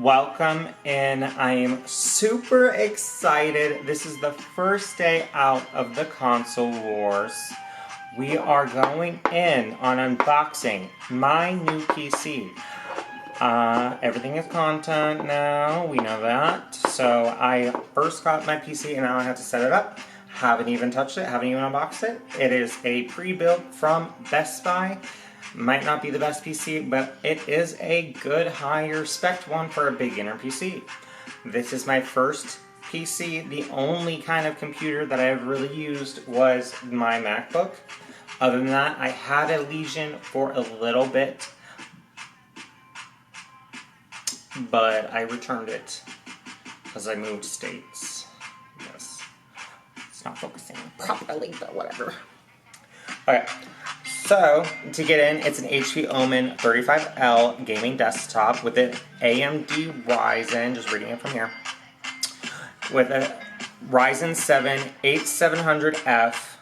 Welcome in. I am super excited. This is the first day out of the console wars. We are going in on unboxing my new PC. Everything is content now, we know that. So I first got my PC and now I have to set it up. Haven't even touched it, haven't even unboxed it. It is a pre-built from Best Buy. Might not be the best PC, but it is a good higher spec one for a beginner PC. This is my first PC. The only kind of computer that I've really used was my MacBook. Other than that, I had a Legion for a little bit, but I returned it because I moved states. Yes. It's not focusing properly, but whatever. Okay. So, to get in, it's an HP Omen 35L gaming desktop with an AMD Ryzen, just reading it from here, with a Ryzen 7 8700F,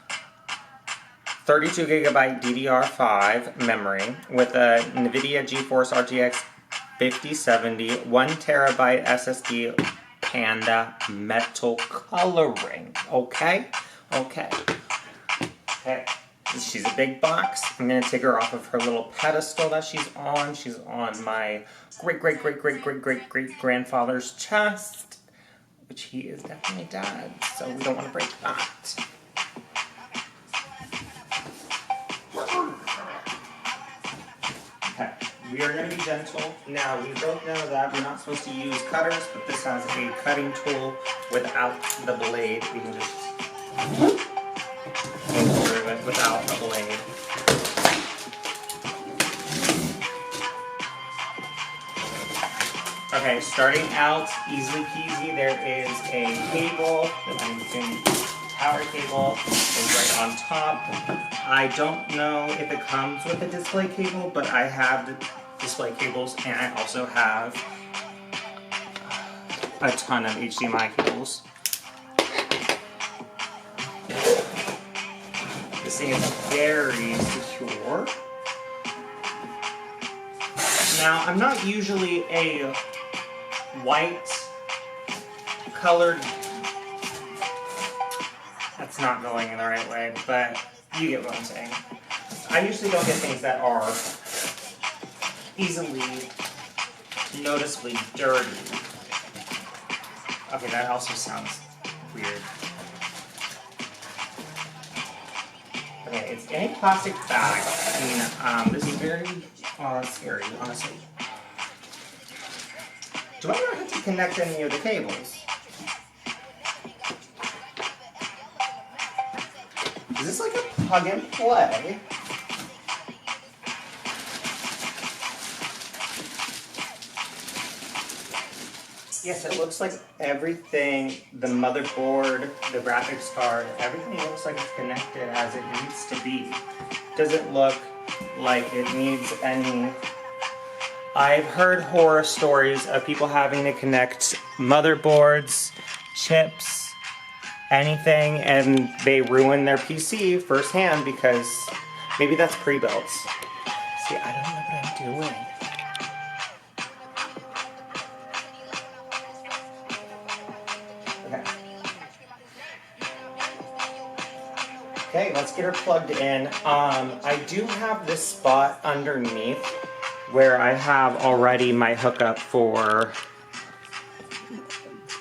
32GB DDR5 memory, with a NVIDIA GeForce RTX5070, 1TB SSD, Panda metal coloring. Okay? Okay. Okay. She's a big box. I'm going to take her off of her little pedestal that she's on. She's on my great-great-great-great-great-great-grandfather's chest, which he is definitely dead, so we don't want to break that. Okay, we are going to be gentle. Now, we both know that we're not supposed to use cutters, but this has a cutting tool without the blade. We can just without a blade. Okay, starting out easily peasy, there is a cable that I'm using. Power cable is right on top. I don't know if it comes with a display cable, but I have the display cables and I also have a ton of HDMI cables. This thing is very secure. Now, I'm not usually a white colored, that's not going in the right way, but you get what I'm saying. I usually don't get things that are easily, noticeably dirty. Okay, that also sounds weird. Okay, it's in a plastic bag. I mean, this is very scary, honestly. Do I not have to connect any of the cables? Is this like a plug and play? Yes, it looks like everything, the motherboard, the graphics card, everything looks like it's connected as it needs to be. Doesn't look like it needs any. I've heard horror stories of people having to connect motherboards, chips, anything, and they ruin their PC firsthand because maybe that's pre-built. See, I don't know what I'm doing. Okay, let's get her plugged in. I do have this spot underneath where I have already my hookup for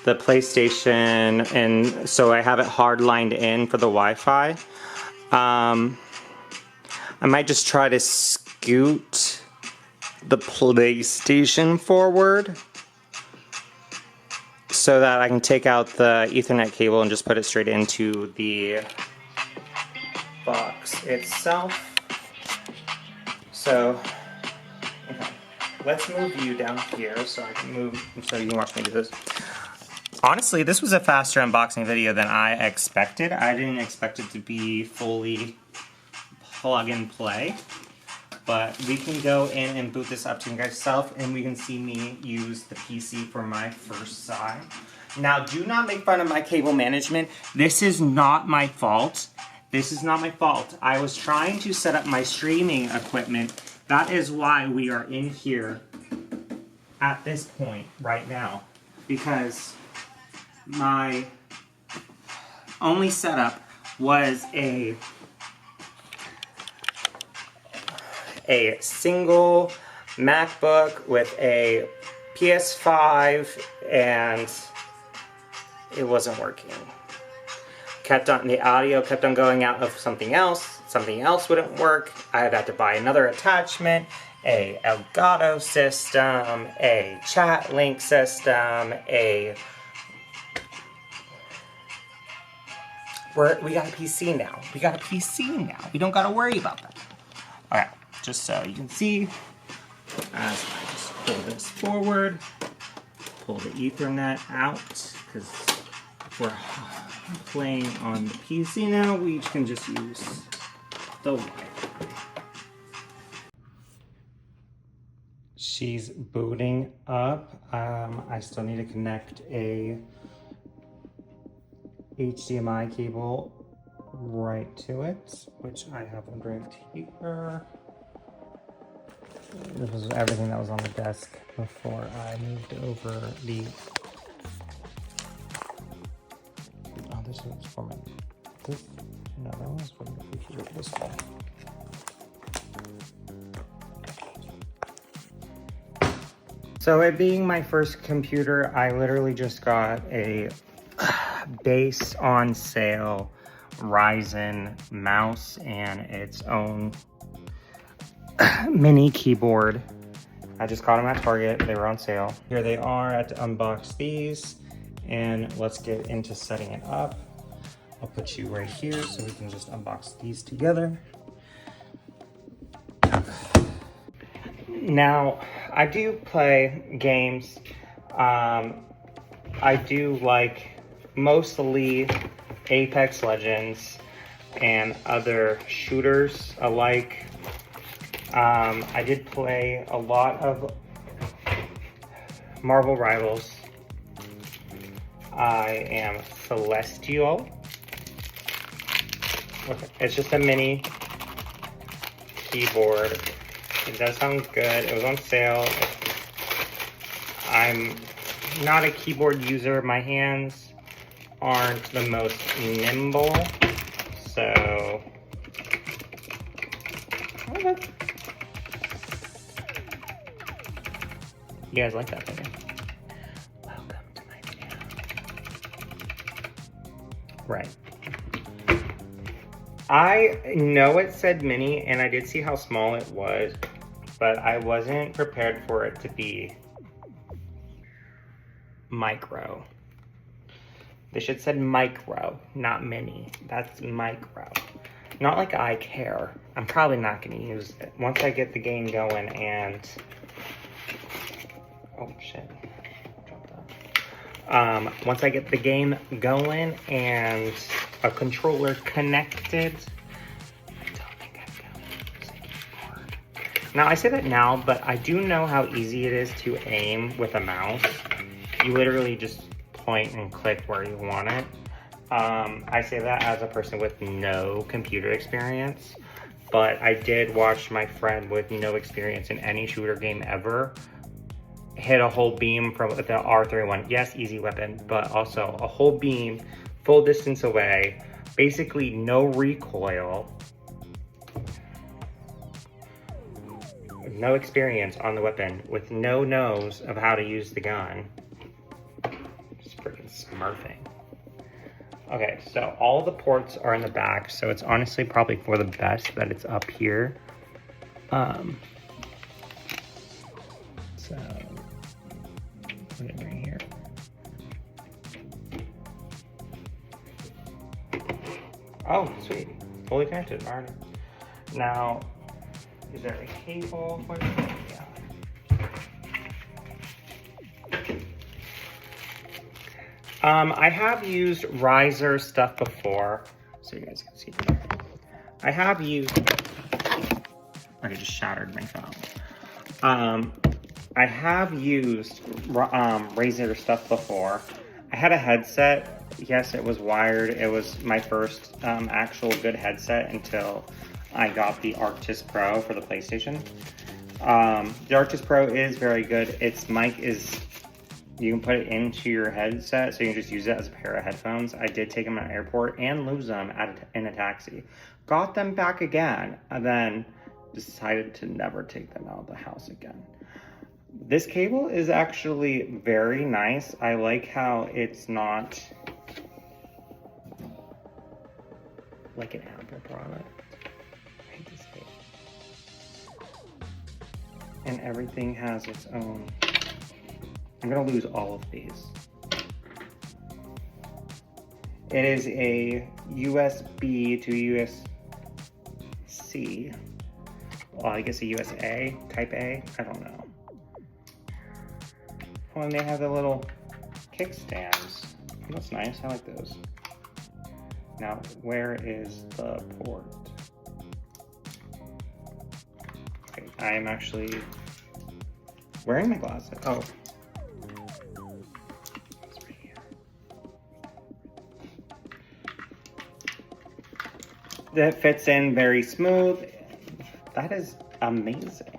the PlayStation, and so I have it hard lined in for the Wi-Fi. I might just try to scoot the PlayStation forward so that I can take out the Ethernet cable and just put it straight into the box itself. So, okay. Let's move you down here so I can move, so you can watch me do this. Honestly, this was a faster unboxing video than I expected. I didn't expect it to be fully plug and play, but we can go in and boot this up to yourself, and we can see me use the PC for my first side. Now, do not make fun of my cable management. This is not my fault. This is not my fault. I was trying to set up my streaming equipment. That is why we are in here at this point right now because my only setup was a single MacBook with a PS5 and it wasn't working. The audio kept on going out of something else wouldn't work. I had to buy another attachment, a Elgato system, a chat link system, we got a PC now. We don't gotta worry about that. Alright, just so you can see, as I just pull this forward, pull the Ethernet out, because we're playing on the PC now, we can just use the wire. She's booting up. I still need to connect a HDMI cable right to it, which I have right here. This was everything that was on the desk before I moved over the... Oh, this is for my... No, that was for the computer. This one. So it being my first computer, I literally just got a base on sale Ryzen mouse and its own mini keyboard. I just got them at Target. They were on sale. Here they are. I had to unbox these and let's get into setting it up. I'll put you right here so we can just unbox these together. Now, I do play games. I do like mostly Apex Legends and other shooters alike. I did play a lot of Marvel Rivals. I am Celestial. Okay, it's just a mini keyboard. It does sound good. It was on sale. I'm not a keyboard user. My hands aren't the most nimble, so okay. You guys like that video? Welcome to my channel. Right. I know it said mini, and I did see how small it was, but I wasn't prepared for it to be micro. They should have said micro, not mini. That's micro. Not like I care. I'm probably not going to use it. Once I get the game going and... Oh, shit. Drop that. Once I get the game going and a controller connected, I don't think I'm going to use a keyboard. Now, I say that now, but I do know how easy it is to aim with a mouse. You literally just point and click where you want it. I say that as a person with no computer experience, but I did watch my friend with no experience in any shooter game ever hit a whole beam from the R31. Yes, easy weapon, but also a whole beam, full distance away, basically no recoil, no experience on the weapon, with no nose of how to use the gun. Just freaking smurfing. Okay, so all the ports are in the back, so it's honestly probably for the best that it's up here. So put it right here. Oh, sweet. Fully connected already. Now, is there a cable for this? Yeah. I have used riser stuff before, so you guys can see. I have used, okay, just shattered my phone. I have used Razer stuff before. I had a headset. Yes, it was wired. It was my first actual good headset until I got the Arctis Pro for the PlayStation. The RTX Pro is very good. Its mic is, you can put it into your headset, so you can just use it as a pair of headphones. I did take them at an airport and lose them in a taxi. Got them back again, and then decided to never take them out of the house again. This cable is actually very nice. I like how it's not like an Apple product. I hate this cable. And everything has its own. I'm gonna lose all of these. It is a USB to USB-C. Well, I guess a USA, type A, I don't know. Oh, and they have the little kickstands. That's nice, I like those. Now, where is the port? Okay, I am actually wearing my glasses. Oh. It's right here. That fits in very smooth. That is amazing.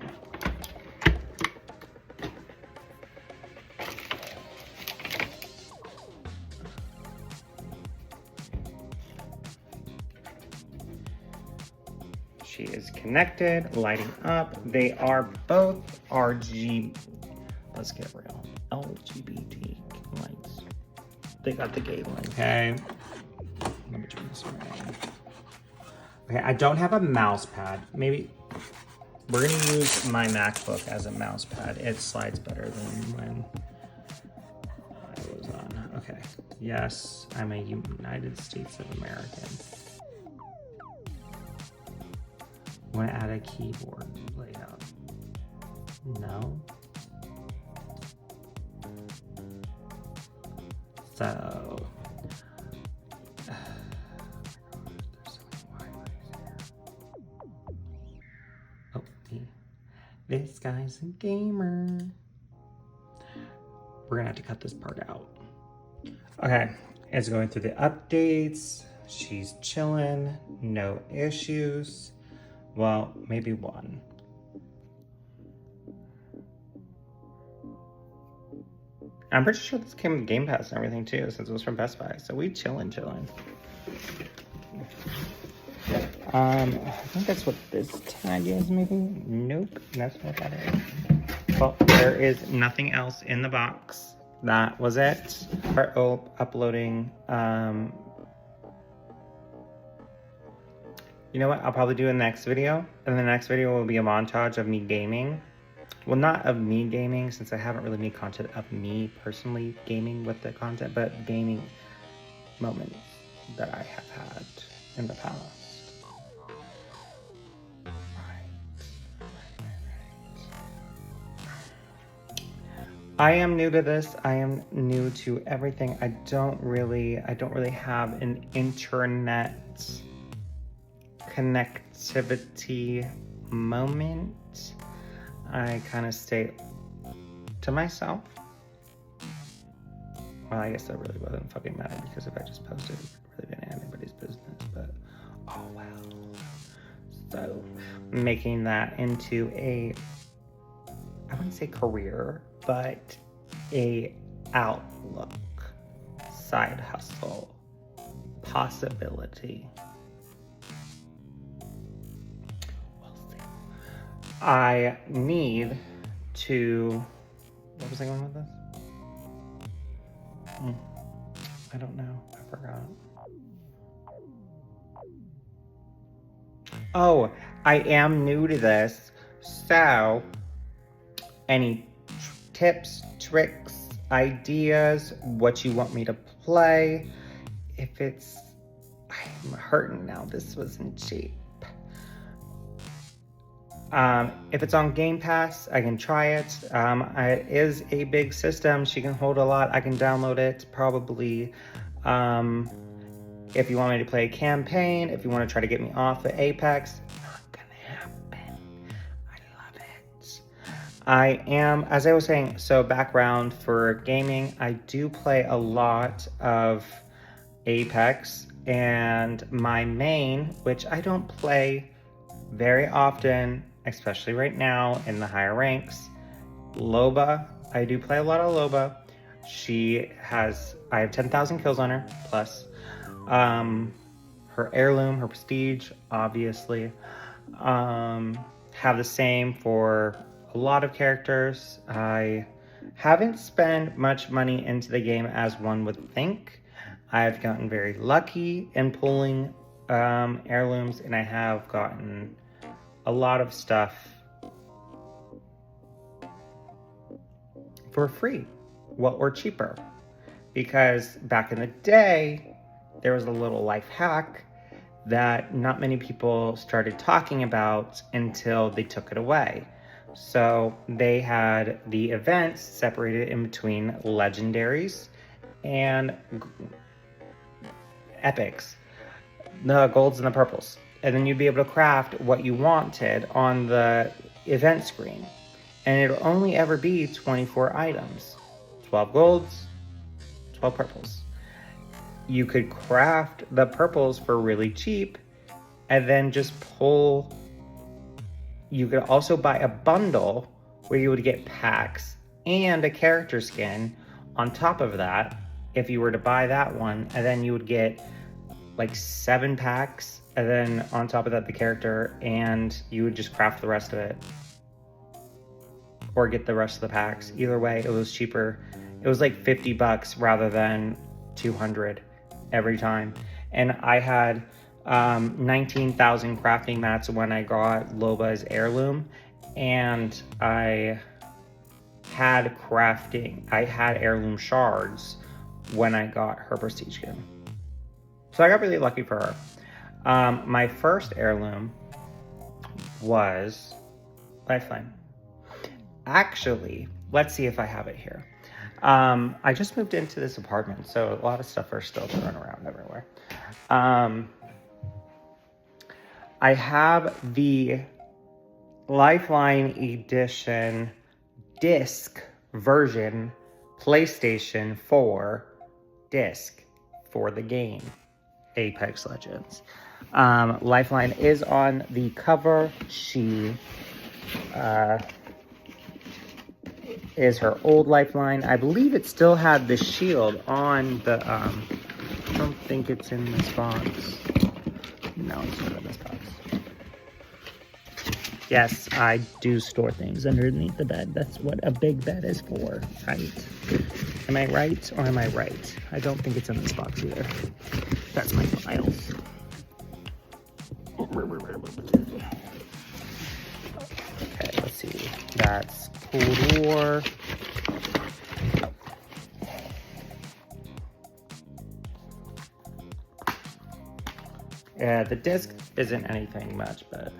She is connected, lighting up. They are both RGB. Let's get real. LGBT lights. They got the gay one. Okay. Let me turn this around. Okay, I don't have a mouse pad. Maybe we're gonna use my MacBook as a mouse pad. It slides better than when I was on. Okay. Yes, I'm a United States of American. Want to add a keyboard layout? No. So, oh, this guy's a gamer. We're gonna have to cut this part out. Okay, it's going through the updates. She's chilling, no issues. Well, maybe one. I'm pretty sure this came with Game Pass and everything too, since it was from Best Buy. So we chillin'. I think that's what this tag is, maybe? Nope, that's what that is. Well, there is nothing else in the box. That was it. Start uploading, you know what, I'll probably do a next video. And the next video will be a montage of me gaming. Well, not of me gaming, since I haven't really made content of me personally gaming with the content, but gaming moments that I have had in the past. I am new to this. I am new to everything. I don't really have an internet connectivity moment. I kind of stay to myself. Well, I guess that really wasn't fucking matter, because if I just posted, it really didn't have anybody's business, but oh well. So making that into a, I wouldn't say career, but a outlook, side hustle, possibility. I need to, what was I going with this? I don't know, I forgot. Oh, I am new to this, so any tips, tricks, ideas, what you want me to play, if it's, I'm hurting now, this wasn't cheap. If it's on Game Pass, I can try it. It is a big system. She can hold a lot. I can download it probably. If you want me to play a campaign, if you want to try to get me off of Apex, not gonna happen. I love it. I am, as I was saying, so background for gaming, I do play a lot of Apex, and my main, which I don't play very often, especially right now in the higher ranks. Loba, I do play a lot of Loba. I have 10,000 kills on her, plus. Her heirloom, her prestige, obviously. Have the same for a lot of characters. I haven't spent much money into the game as one would think. I've gotten very lucky in pulling heirlooms, and I have gotten a lot of stuff for free, or cheaper. Because back in the day, there was a little life hack that not many people started talking about until they took it away. So they had the events separated in between legendaries and epics, the golds and the purples. And then you'd be able to craft what you wanted on the event screen. And it'll only ever be 24 items, 12 golds, 12 purples. You could craft the purples for really cheap and then just pull. You could also buy a bundle where you would get packs and a character skin on top of that if you were to buy that one, and then you would get like 7 packs, and then on top of that the character, and you would just craft the rest of it or get the rest of the packs. Either way, it was cheaper. It was like $50 rather than 200 every time. And I had 19,000 crafting mats when I got Loba's heirloom, and I had heirloom shards when I got her prestige skin. So I got really lucky for her. My first heirloom was Lifeline. Actually, let's see if I have it here. I just moved into this apartment, so a lot of stuff are still thrown around everywhere. I have the Lifeline Edition disc version PlayStation 4 disc for the game Apex Legends. Lifeline is on the cover. She is her old Lifeline. I believe it still had the shield on the, I don't think it's in this box. No, it's not in this box. Yes, I do store things underneath the bed. That's what a big bed is for, right? Am I right or am I right? I don't think it's in this box either. That's my files. Okay, let's see. That's Cold War. Yeah, the disc isn't anything much, but...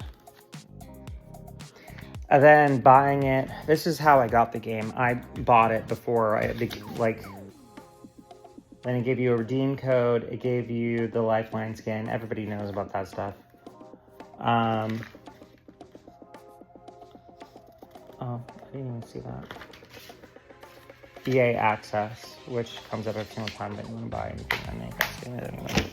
And then buying it, this is how I got the game. I bought it before then it gave you a redeem code, it gave you the Lifeline skin. Everybody knows about that stuff. Oh, I didn't even see that. EA Access, which comes up every single time that you want to buy anything on it anyway.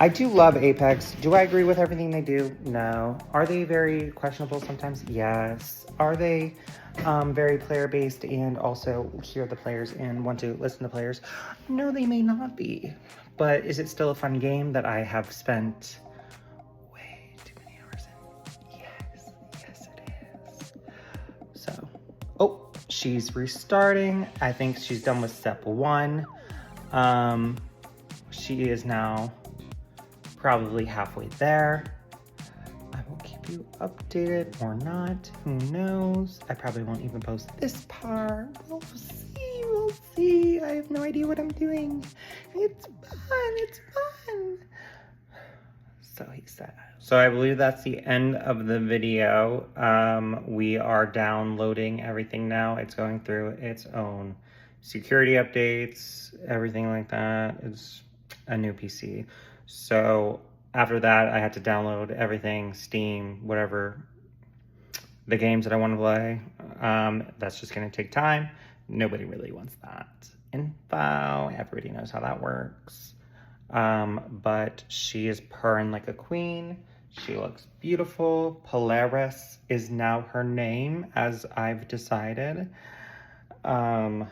I do love Apex. Do I agree with everything they do? No. Are they very questionable sometimes? Yes. Are they very player-based and also hear the players and want to listen to players? No, they may not be. But is it still a fun game that I have spent way too many hours in? Yes. Yes, it is. So, oh, she's restarting. I think she's done with step 1. She is now probably halfway there. I will keep you updated or not. Who knows? I probably won't even post this part. We'll see. I have no idea what I'm doing. It's fun. So he said. So I believe that's the end of the video. We are downloading everything now. It's going through its own security updates, everything like that. It's a new PC. So after that, I had to download everything, Steam, whatever, the games that I want to play. That's just going to take time. Nobody really wants that info. Everybody knows how that works. but she is purring like a queen. She looks beautiful. Polaris is now her name, as I've decided. That's